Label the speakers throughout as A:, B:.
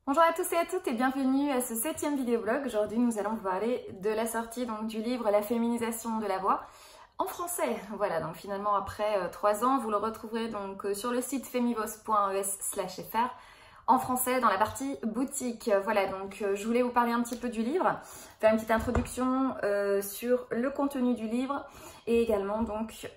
A: Bonjour à tous et à toutes et bienvenue à ce 7e vidéoblog. Aujourd'hui nous allons vous parler de la sortie du livre La féminisation de la voix en français. Voilà, donc finalement après 3 ans, vous le retrouverez donc sur le site femivos.es/fr en français dans la partie boutique. Voilà, donc je voulais vous parler un petit peu du livre, faire une petite introduction sur le contenu du livre et également donc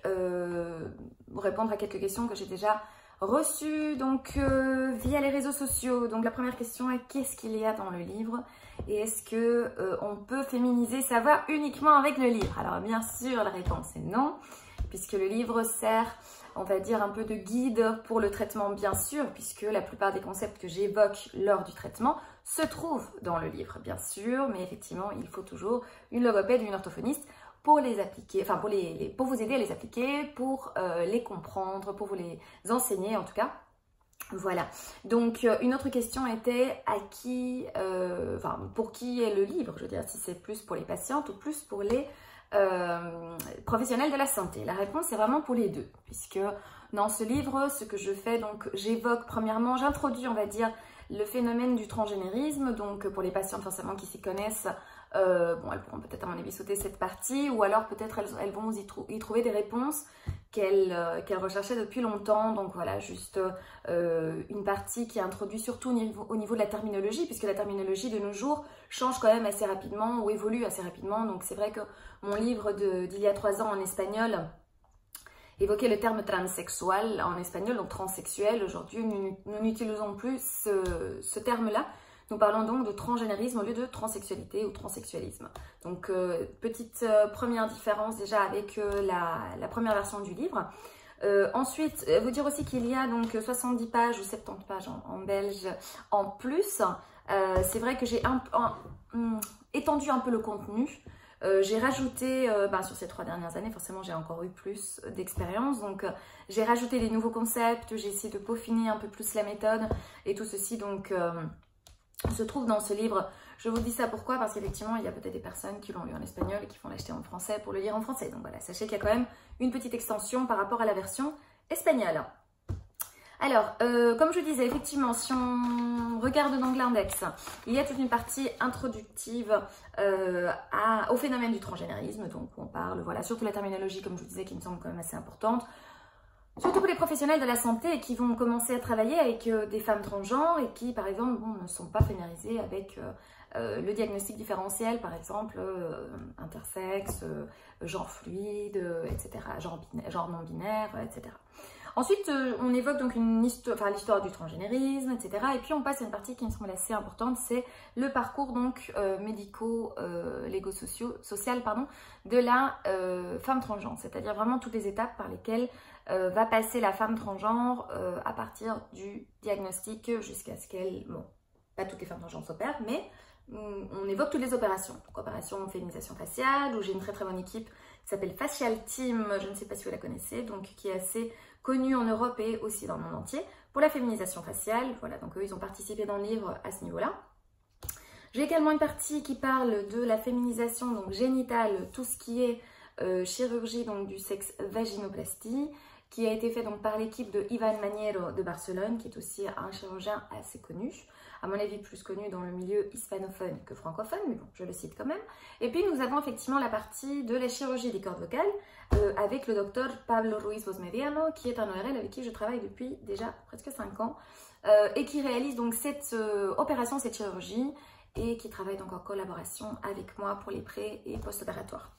A: répondre à quelques questions que j'ai déjà reçu donc via les réseaux sociaux. Donc la première question est qu'est-ce qu'il y a dans le livre et est-ce que on peut féminiser sa voix uniquement avec le livre? Alors bien sûr la réponse est non, puisque le livre sert, on va dire, un peu de guide pour le traitement bien sûr, puisque la plupart des concepts que j'évoque lors du traitement se trouvent dans le livre bien sûr, mais effectivement il faut toujours une logopède ou une orthophoniste pour les appliquer, enfin pour vous aider à les appliquer, pour les comprendre, pour vous les enseigner en tout cas. Voilà, donc une autre question était à qui, pour qui est le livre? Je veux dire, si c'est plus pour les patientes ou plus pour les professionnels de la santé. La réponse est vraiment pour les deux, puisque dans ce livre, ce que je fais, donc j'évoque premièrement, j'introduis on va dire le phénomène du transgénérisme, donc pour les patientes forcément qui s'y connaissent, bon, elles pourront peut-être à mon avis sauter cette partie, ou alors peut-être elles vont y trouver des réponses qu'elles recherchaient depuis longtemps. Donc voilà, juste une partie qui est introduite surtout au niveau de la terminologie, puisque la terminologie de nos jours change quand même assez rapidement ou évolue assez rapidement. Donc c'est vrai que mon livre d'il y a 3 ans en espagnol évoquait le terme transsexual en espagnol, donc transsexuel. Aujourd'hui, nous n'utilisons plus ce terme-là. Nous parlons donc de transgénérisme au lieu de transsexualité ou transsexualisme. Donc, petite première différence déjà avec la première version du livre. Ensuite, vous dire aussi qu'il y a donc 70 pages ou 70 pages en belge en plus. C'est vrai que j'ai étendu un peu le contenu. J'ai rajouté, sur ces 3 dernières années, forcément j'ai encore eu plus d'expérience, donc j'ai rajouté des nouveaux concepts, j'ai essayé de peaufiner un peu plus la méthode et tout ceci donc se trouve dans ce livre. Je vous dis ça pourquoi? Parce qu'effectivement il y a peut-être des personnes qui l'ont lu en espagnol et qui vont l'acheter en français pour le lire en français. Donc voilà, sachez qu'il y a quand même une petite extension par rapport à la version espagnole. Alors, comme je disais, effectivement, si on regarde donc l'index, il y a toute une partie introductive au phénomène du transgénérisme. Donc, on parle, voilà, surtout la terminologie, comme je vous disais, qui me semble quand même assez importante. Surtout pour les professionnels de la santé qui vont commencer à travailler avec des femmes transgenres et qui, par exemple, ne sont pas familiarisées avec le diagnostic différentiel, par exemple, intersexe, genre fluide, etc., genre non-binaire, etc. Ensuite, on évoque donc l'histoire du transgénérisme, etc. Et puis on passe à une partie qui me semble assez importante, c'est le parcours donc médico-légo-social de la femme transgenre, c'est-à-dire vraiment toutes les étapes par lesquelles va passer la femme transgenre à partir du diagnostic jusqu'à ce qu'elle, bon, pas toutes les femmes transgenres s'opèrent, mais on évoque toutes les opérations. Donc opération féminisation faciale, où j'ai une très très bonne équipe qui s'appelle Facial Team, je ne sais pas si vous la connaissez, donc qui est assez connue en Europe et aussi dans le monde entier, pour la féminisation faciale. Voilà, donc eux, ils ont participé dans le livre à ce niveau-là. J'ai également une partie qui parle de la féminisation donc génitale, tout ce qui est chirurgie donc du sexe vaginoplastie, qui a été fait donc par l'équipe de Ivan Maniero de Barcelone, qui est aussi un chirurgien assez connu, à mon avis plus connu dans le milieu hispanophone que francophone, mais bon, je le cite quand même. Et puis nous avons effectivement la partie de la chirurgie des cordes vocales, avec le docteur Pablo Ruiz Bosmediano, qui est un ORL avec qui je travaille depuis déjà presque 5 ans, et qui réalise donc cette opération, cette chirurgie, et qui travaille donc en collaboration avec moi pour les pré- et post-opératoires.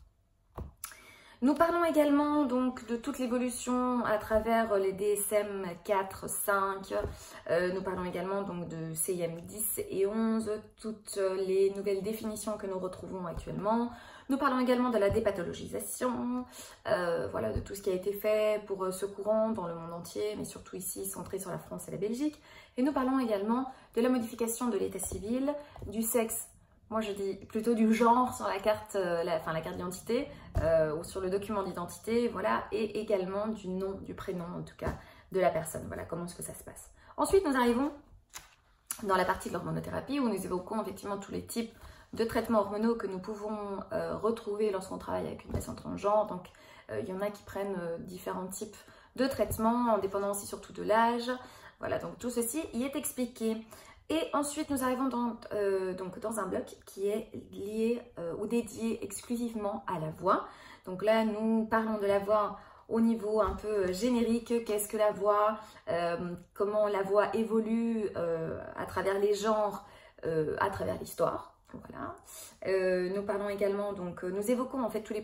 A: Nous parlons également donc de toute l'évolution à travers les DSM 4, 5. Nous parlons également donc de CIM 10 et 11, toutes les nouvelles définitions que nous retrouvons actuellement. Nous parlons également de la dépathologisation, voilà, de tout ce qui a été fait pour ce courant dans le monde entier, mais surtout ici centré sur la France et la Belgique. Et nous parlons également de la modification de l'état civil, du sexe. Moi, je dis plutôt du genre sur la carte, la carte d'identité ou sur le document d'identité, voilà, et également du nom, du prénom en tout cas, de la personne. Voilà, comment est-ce que ça se passe. Ensuite, nous arrivons dans la partie de l'hormonothérapie où nous évoquons effectivement tous les types de traitements hormonaux que nous pouvons retrouver lorsqu'on travaille avec une patiente transgenre. Donc, il y en a qui prennent différents types de traitements en dépendant aussi surtout de l'âge. Voilà, donc tout ceci y est expliqué. Et ensuite, nous arrivons donc dans un bloc qui est lié ou dédié exclusivement à la voix. Donc là, nous parlons de la voix au niveau un peu générique. Qu'est-ce que la voix, comment la voix évolue à travers les genres, à travers l'histoire. Voilà. Nous parlons également, donc nous évoquons en fait tous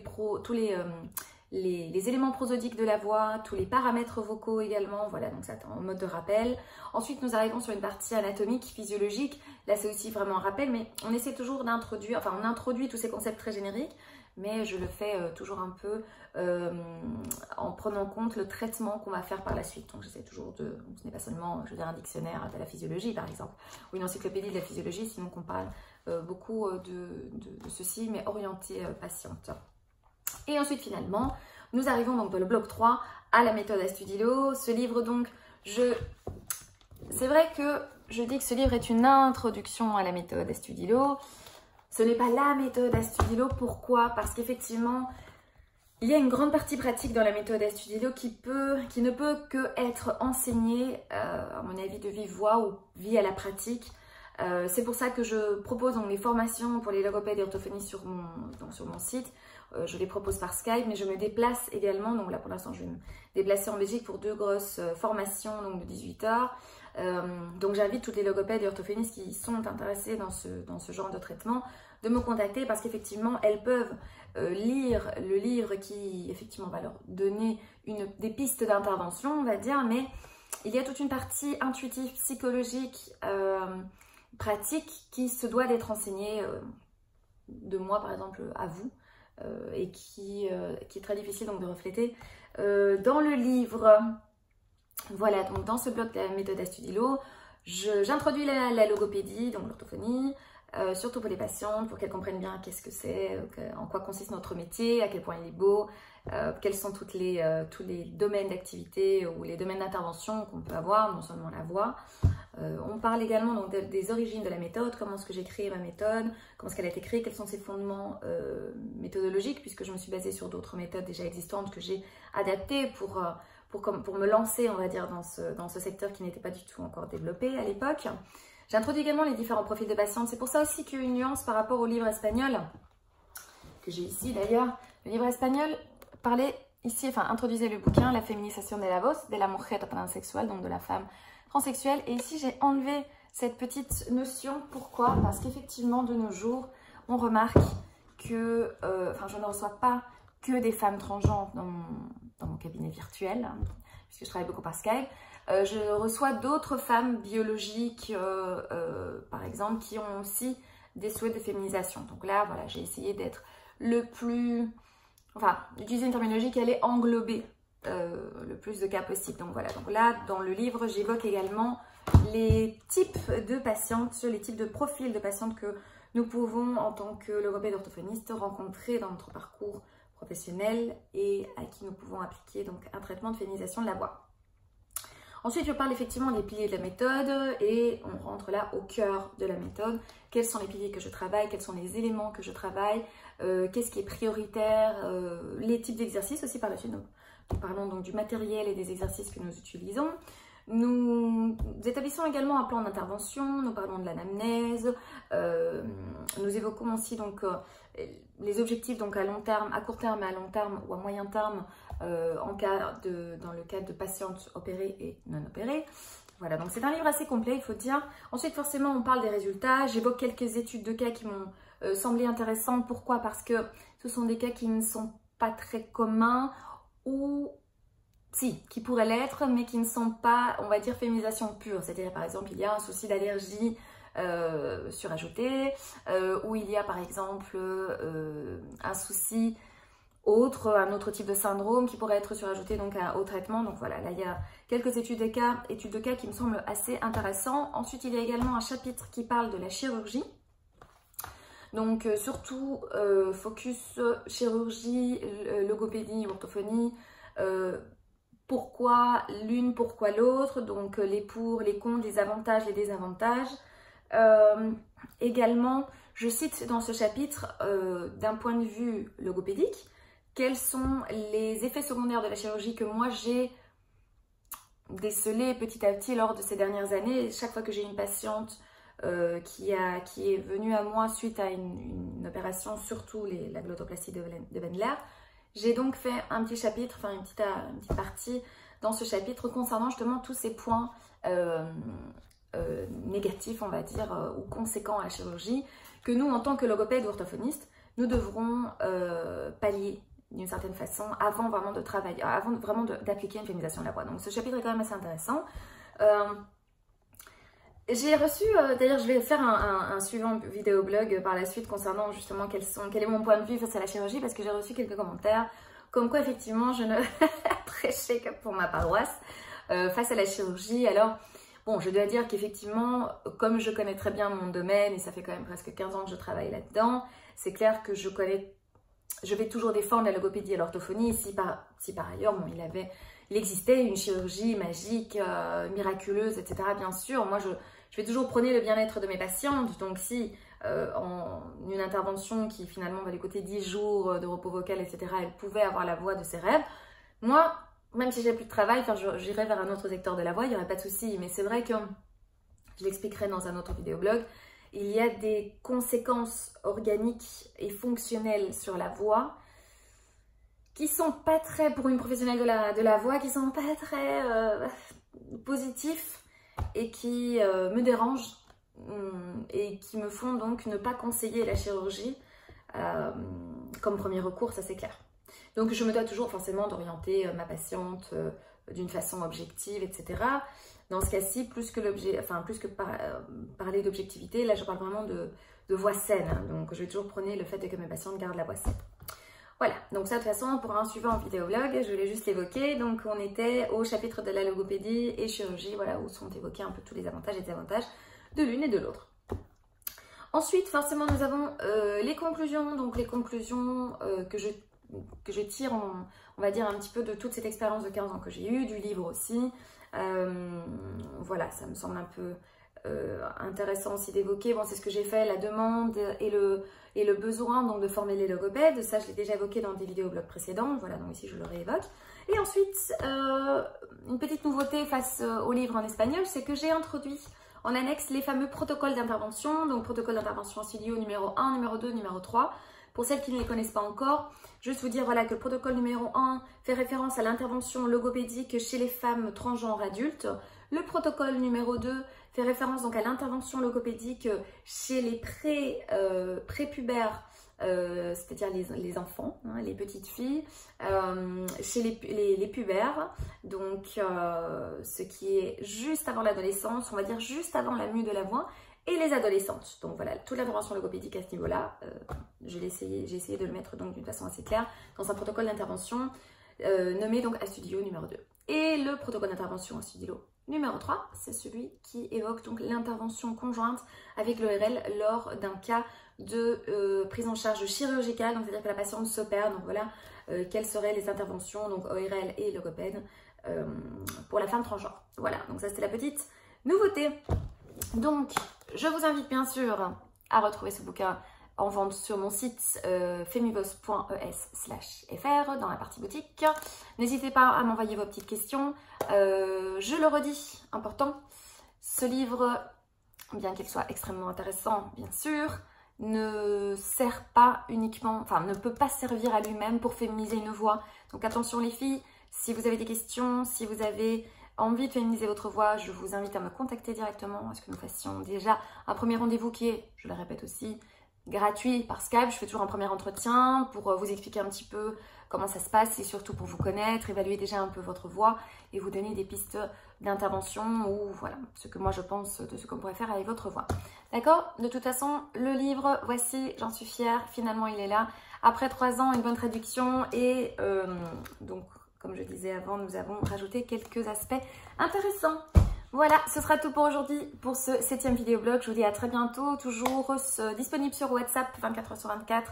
A: les éléments prosodiques de la voix, tous les paramètres vocaux également, voilà, donc ça en mode de rappel. Ensuite, nous arrivons sur une partie anatomique, physiologique. Là, c'est aussi vraiment un rappel, mais on essaie toujours d'introduire, enfin, on introduit tous ces concepts très génériques, mais je le fais toujours un peu en prenant en compte le traitement qu'on va faire par la suite. Donc, j'essaie toujours de, ce n'est pas seulement, je veux dire, un dictionnaire de la physiologie, par exemple, ou une encyclopédie de la physiologie, sinon qu'on parle beaucoup de ceci, mais orienté patiente. Et ensuite, finalement, nous arrivons donc dans le bloc 3 à la méthode Astudillo. Ce livre, donc, c'est vrai que je dis que ce livre est une introduction à la méthode Astudillo. Ce n'est pas la méthode Astudillo. Pourquoi? Parce qu'effectivement, il y a une grande partie pratique dans la méthode Astudillo qui ne peut que être enseignée, à mon avis, de vive voix ou via la pratique. C'est pour ça que je propose donc les formations pour les logopèdes et orthophonistes sur mon site. Je les propose par Skype, mais je me déplace également. Donc là, pour l'instant, je vais me déplacer en Belgique pour 2 grosses formations donc de 18 heures. Donc j'invite toutes les logopèdes et orthophonistes qui sont intéressés dans ce genre de traitement de me contacter parce qu'effectivement, elles peuvent lire le livre qui, effectivement, va leur donner des pistes d'intervention, on va dire, mais il y a toute une partie intuitive, psychologique, pratique qui se doit d'être enseignée de moi, par exemple, à vous. Et qui est très difficile donc de refléter dans le livre. Voilà, donc dans ce bloc de la méthode Astudillo, j'introduis la logopédie, donc l'orthophonie, surtout pour les patientes, pour qu'elles comprennent bien qu'est-ce que c'est, en quoi consiste notre métier, à quel point il est beau, quels sont tous les domaines d'activité ou les domaines d'intervention qu'on peut avoir, non seulement la voix. On parle également donc des origines de la méthode, comment est-ce que j'ai créé ma méthode, comment est-ce qu'elle a été créée, quels sont ses fondements méthodologiques, puisque je me suis basée sur d'autres méthodes déjà existantes que j'ai adaptées pour me lancer, on va dire, dans ce secteur qui n'était pas du tout encore développé à l'époque. J'introduis également les différents profils de patientes. C'est pour ça aussi qu'il y a une nuance par rapport au livre espagnol, que j'ai ici d'ailleurs. Le livre espagnol introduisait le bouquin La féminisation de la voz, de la mujer transsexual, donc de la femme transsexuelle. Et ici, j'ai enlevé cette petite notion. Pourquoi? Parce qu'effectivement, de nos jours, on remarque que, je ne reçois pas que des femmes transgenres dans mon cabinet virtuel, hein, puisque je travaille beaucoup par Skype. Je reçois d'autres femmes biologiques, par exemple, qui ont aussi des souhaits de féminisation. Donc là, voilà, j'ai essayé d'être d'utiliser une terminologie qui allait englober le plus de cas possible. Donc voilà, donc là, dans le livre, j'évoque également les types de patientes, les types de profils de patientes que nous pouvons, en tant que logopède orthophoniste, rencontrer dans notre parcours professionnel et à qui nous pouvons appliquer donc un traitement de féminisation de la voix. Ensuite, je parle effectivement des piliers de la méthode et on rentre là au cœur de la méthode. Quels sont les piliers que je travaille? Quels sont les éléments que je travaille? Qu'est-ce qui est prioritaire? Les types d'exercices aussi par la suite. Nous parlons donc du matériel et des exercices que nous utilisons. Nous établissons également un plan d'intervention, nous parlons de l'anamnèse, nous évoquons aussi donc les objectifs donc à long terme, à court terme, à long terme ou à moyen terme dans le cadre de patientes opérées et non opérées. Voilà, donc c'est un livre assez complet, il faut dire. Ensuite, forcément, on parle des résultats. J'évoque quelques études de cas qui m'ont semblé intéressantes. Pourquoi? Parce que ce sont des cas qui ne sont pas très communs ou... Si, qui pourraient l'être, mais qui ne sont pas, on va dire, féminisation pure. C'est-à-dire, par exemple, il y a un souci d'allergie surajouté, ou il y a, par exemple, un souci autre, un autre type de syndrome qui pourrait être surajouté donc au traitement. Donc voilà, là, il y a quelques études de cas qui me semblent assez intéressants. Ensuite, il y a également un chapitre qui parle de la chirurgie. Donc, surtout, focus chirurgie, logopédie, orthophonie, pourquoi l'une, pourquoi l'autre, donc les pour, les contre, les avantages, les désavantages. Également, je cite dans ce chapitre, d'un point de vue logopédique, quels sont les effets secondaires de la chirurgie que moi j'ai décelés petit à petit lors de ces dernières années. Chaque fois que j'ai une patiente qui est venu à moi suite à une opération, surtout la glottoplastie de Wendler. J'ai donc fait un petit chapitre, enfin une petite partie dans ce chapitre concernant justement tous ces points négatifs, on va dire, ou conséquents à la chirurgie, que nous, en tant que logopède ou orthophoniste, nous devrons pallier d'une certaine façon avant vraiment de travailler, avant vraiment d'appliquer une féminisation de la voix. Donc ce chapitre est quand même assez intéressant. J'ai reçu, d'ailleurs je vais faire un suivant vidéoblog par la suite concernant justement quel est mon point de vue face à la chirurgie, parce que j'ai reçu quelques commentaires comme quoi effectivement je ne prêchais que pour ma paroisse face à la chirurgie. Alors bon, je dois dire qu'effectivement, comme je connais très bien mon domaine et ça fait quand même presque 15 ans que je travaille là-dedans, c'est clair que je vais toujours défendre la logopédie et l'orthophonie si par ailleurs bon, il existait une chirurgie magique, miraculeuse, etc. Bien sûr, moi je vais toujours prôner le bien-être de mes patientes. Donc si en une intervention qui finalement va lui coûter 10 jours de repos vocal, etc., elle pouvait avoir la voix de ses rêves, moi, même si j'ai plus de travail, j'irai vers un autre secteur de la voix, il n'y aurait pas de souci. Mais c'est vrai que, je l'expliquerai dans un autre vidéoblog, il y a des conséquences organiques et fonctionnelles sur la voix qui sont pas très, pour une professionnelle de la voix, qui sont pas très positifs et qui me dérangent et qui me font donc ne pas conseiller la chirurgie comme premier recours, ça c'est clair. Donc je me dois toujours forcément d'orienter ma patiente d'une façon objective, etc. Dans ce cas-ci, plus que parler d'objectivité, là je parle vraiment de voix saine. Donc je vais toujours prôner le fait que mes patientes gardent la voix saine. Voilà, donc ça de toute façon, pour un suivant vidéoblog, je voulais juste l'évoquer. Donc on était au chapitre de la logopédie et chirurgie, voilà, où sont évoqués un peu tous les avantages et désavantages de l'une et de l'autre. Ensuite, forcément, nous avons les conclusions. Donc les conclusions que je tire, on va dire, un petit peu de toute cette expérience de 15 ans que j'ai eue, du livre aussi. Voilà, ça me semble un peu intéressant aussi d'évoquer. Bon, c'est ce que j'ai fait, la demande et le besoin donc de former les logopèdes. Ça, je l'ai déjà évoqué dans des vidéoblogs précédents. Voilà, donc ici, je le réévoque. Et ensuite, une petite nouveauté face au livre en espagnol, c'est que j'ai introduit en annexe les fameux protocoles d'intervention. Donc, protocole d'intervention en studio numéro 1, numéro 2, numéro 3. Pour celles qui ne les connaissent pas encore, juste vous dire voilà, que le protocole numéro 1 fait référence à l'intervention logopédique chez les femmes transgenres adultes. Le protocole numéro 2 fait référence donc à l'intervention logopédique chez les prépubères, c'est-à-dire les enfants, hein, les petites filles, chez les pubères, donc ce qui est juste avant l'adolescence, on va dire juste avant la mue de la voix, et les adolescentes. Donc voilà, toute l'intervention logopédique à ce niveau-là, j'ai essayé de le mettre donc d'une façon assez claire dans un protocole d'intervention nommé donc Astudio numéro 2. Et le protocole d'intervention Astudio numéro 3, c'est celui qui évoque donc l'intervention conjointe avec l'ORL lors d'un cas de prise en charge chirurgicale, donc c'est-à-dire que la patiente s'opère. Donc voilà, quelles seraient les interventions, donc ORL et logopède, pour la femme transgenre. Voilà, donc ça c'était la petite nouveauté. Donc, je vous invite bien sûr à retrouver ce bouquin en vente sur mon site femivos.es/fr dans la partie boutique. N'hésitez pas à m'envoyer vos petites questions. Je le redis, important, ce livre, bien qu'il soit extrêmement intéressant, bien sûr, ne sert pas uniquement, enfin ne peut pas servir à lui-même pour féminiser une voix. Donc attention les filles, si vous avez des questions, si vous avez envie de féminiser votre voix, je vous invite à me contacter directement. Est-ce que nous fassions déjà un premier rendez-vous qui est, je le répète aussi, gratuit par Skype. Je fais toujours un premier entretien pour vous expliquer un petit peu comment ça se passe et surtout pour vous connaître, évaluer déjà un peu votre voix et vous donner des pistes d'intervention ou voilà, ce que moi je pense de ce qu'on pourrait faire avec votre voix. D'accord? De toute façon, le livre, voici, j'en suis fière, finalement il est là. Après 3 ans, une bonne traduction et donc comme je disais avant, nous avons rajouté quelques aspects intéressants. Voilà, ce sera tout pour aujourd'hui, pour ce 7e vidéoblog. Je vous dis à très bientôt, toujours disponible sur WhatsApp 24h/24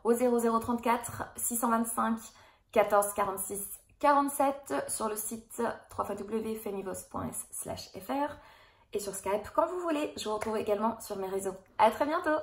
A: au 0034 625 14 46 47, sur le site www.femivos.es/fr et sur Skype quand vous voulez. Je vous retrouve également sur mes réseaux. À très bientôt!